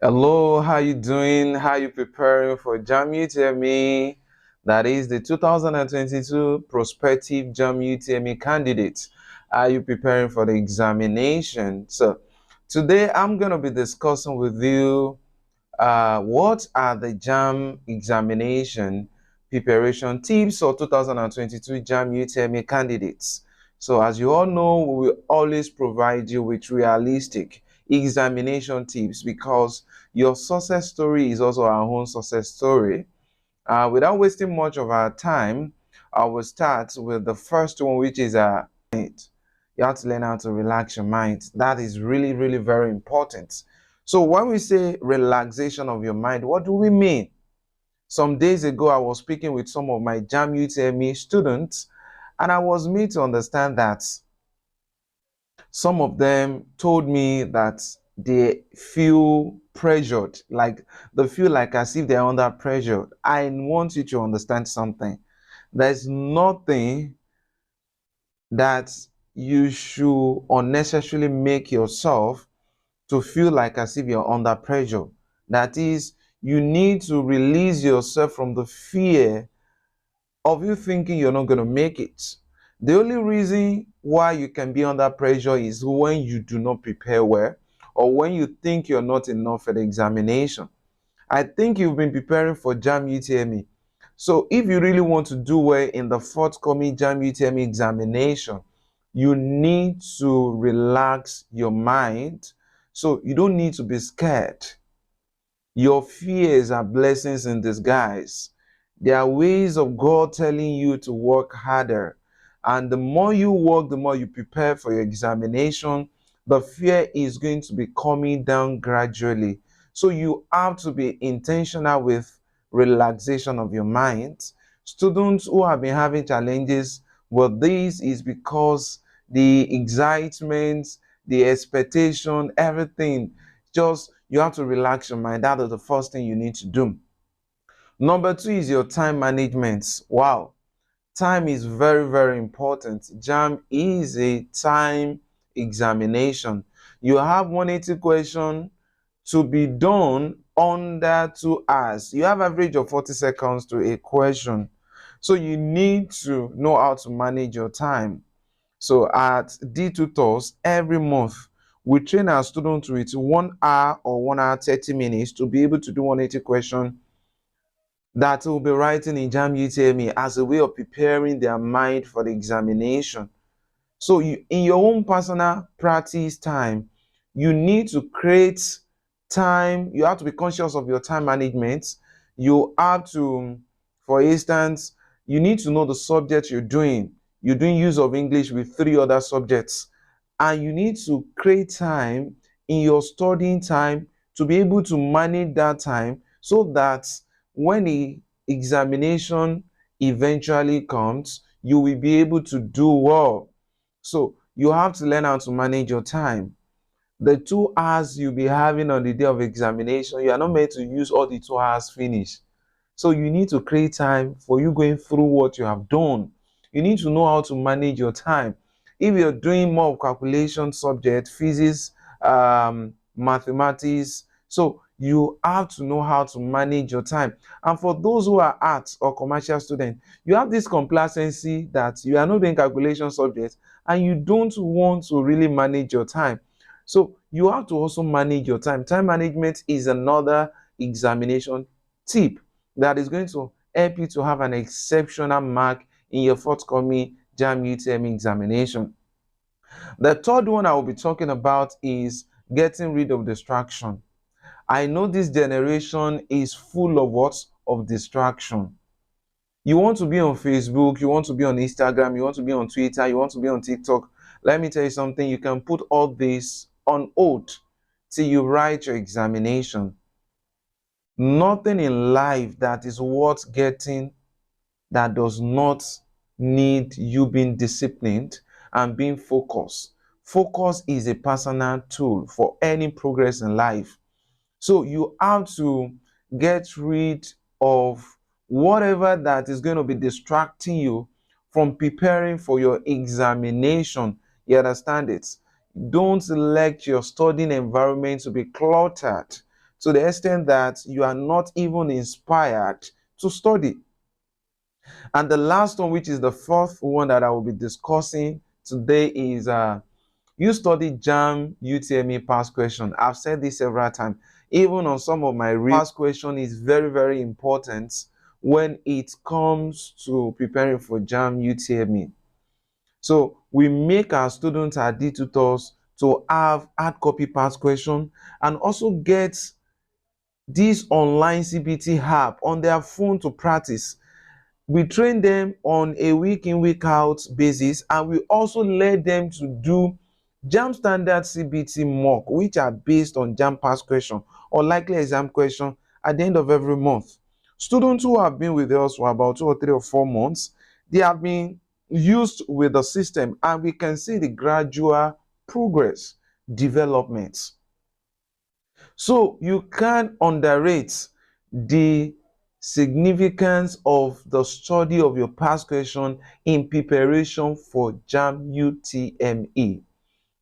Hello, how you doing? How you preparing for JAMB UTME? That is the 2022 prospective JAMB UTME candidates. Are you preparing for the examination? So today I'm going to be discussing with you what are the JAMB examination preparation tips for 2022 JAMB UTME candidates. So as you all know, we will always provide you with realistic examination tips because your success story is also our own success story. Without wasting much of our time, I will start with the first one, which is mind. You have to learn how to relax your mind. That is really, really very important. So when we say relaxation of your mind, what do we mean? Some days ago, I was speaking with some of my JAMB UTME students, and I was made to understand that some of them told me that they feel pressured, like they feel like as if they're under pressure. I want you to understand something. There's nothing that you should unnecessarily make yourself to feel like as if you're under pressure. That is, you need to release yourself from the fear of you thinking you're not going to make it. The only reason why you can be under pressure is when you do not prepare well or when you think you're not enough for the examination. I think you've been preparing for JAMB UTME. So if you really want to do well in the forthcoming JAMB UTME examination, you need to relax your mind. So you don't need to be scared. Your fears are blessings in disguise. There are ways of God telling you to work harder. And the more you work, the more you prepare for your examination, the fear is going to be coming down gradually. So you have to be intentional with relaxation of your mind. Students who have been having challenges with this is because the excitement, the expectation, everything, just you have to relax your mind. That is the first thing you need to do. Number two is your time management. Wow. Time is very, very important. JAMB is a time examination. You have 180 questions to be done under 2 hours. You have average of 40 seconds to a question. So you need to know how to manage your time. So at DEE Tutors, every month, we train our students with 1 hour or 1 hour 30 minutes to be able to do 180 questions that will be writing in JAMB UTME as a way of preparing their mind for the examination. So in your own personal practice time, you need to create time. You have to be conscious of your time management. You have to, for instance, you need to know the subject you're doing. You're doing use of English with 3 other subjects. And you need to create time in your studying time to be able to manage that time so that when the examination eventually comes, you will be able to do well. So you have to learn how to manage your time. The 2 hours you'll be having on the day of examination, you are not meant to use all the 2 hours finish. So you need to create time for you going through what you have done. You need to know how to manage your time. If you're doing more of calculation subject, physics, mathematics, so you have to know how to manage your time. And for those who are arts or commercial students, you have this complacency that you are not doing calculation subjects and you don't want to really manage your time. So you have to also manage your time. Time management is another examination tip that is going to help you to have an exceptional mark in your forthcoming JAMB UTME examination. The third one I will be talking about is getting rid of distraction. I know this generation is full of what? Of distraction. You want to be on Facebook, you want to be on Instagram, you want to be on Twitter, you want to be on TikTok. Let me tell you something, you can put all this on hold till you write your examination. Nothing in life that is worth getting that does not need you being disciplined and being focused. Focus is a personal tool for any progress in life. So you have to get rid of whatever that is going to be distracting you from preparing for your examination. You understand it? Don't let your studying environment to be cluttered to the extent that you are not even inspired to study. And the last one, which is the fourth one that I will be discussing today, is you study JAMB UTME past question. I've said this several times. Even on some of my past question is very, very important when it comes to preparing for JAMB UTME. So we make our students, our DEE tutors, to have hard copy past question and also get this online CBT app on their phone to practice. We train them on a week in, week out basis, and we also let them to do JAMB standard CBT mock, which are based on JAMB past question or likely exam question at the end of every month. Students who have been with us for about 2 or 3 or 4 months, they have been used with the system, and we can see the gradual progress, development. So you can't underrate the significance of the study of your past question in preparation for JAMB UTME.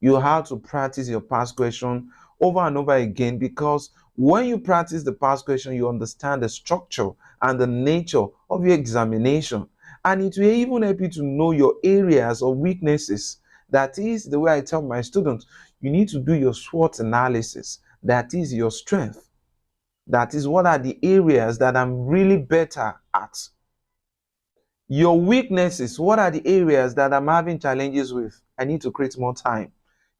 You have to practice your past question over and over again, because when you practice the past question, you understand the structure and the nature of your examination, and it will even help you to know your areas of weaknesses. That is the way I tell my students, you need to do your SWOT analysis. That is your strength. That is, what are the areas that I'm really better at? Your weaknesses, what are the areas that I'm having challenges with? I need to create more time.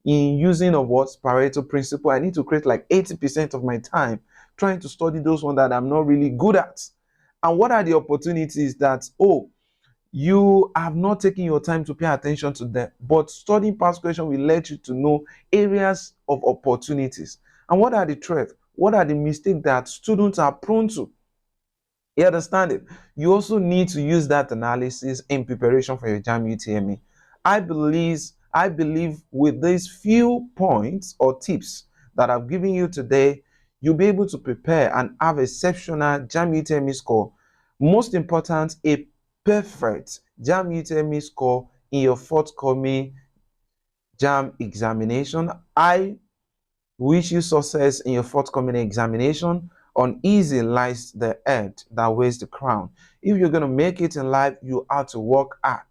In using of what? Pareto principle, I need to create like 80% of my time trying to study those ones that I'm not really good at. And what are the opportunities that, you have not taken your time to pay attention to them, but studying past question will let you to know areas of opportunities. And what are the threats? What are the mistakes that students are prone to? You understand it? You also need to use that analysis in preparation for your JAMB UTME. I believe with these few points or tips that I've given you today, you'll be able to prepare and have exceptional JAMB UTME score. Most important, a perfect JAMB UTME score in your forthcoming JAMB examination. I wish you success in your forthcoming examination. Uneasy lies the head that weighs the crown. If you're going to make it in life, you have to work hard.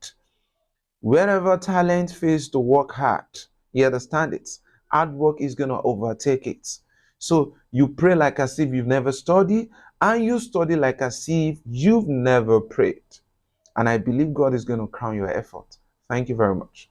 Wherever talent fails to work hard, you understand it, hard work is going to overtake it. So you pray like as if you've never studied, and you study like as if you've never prayed. And I believe God is going to crown your effort. Thank you very much.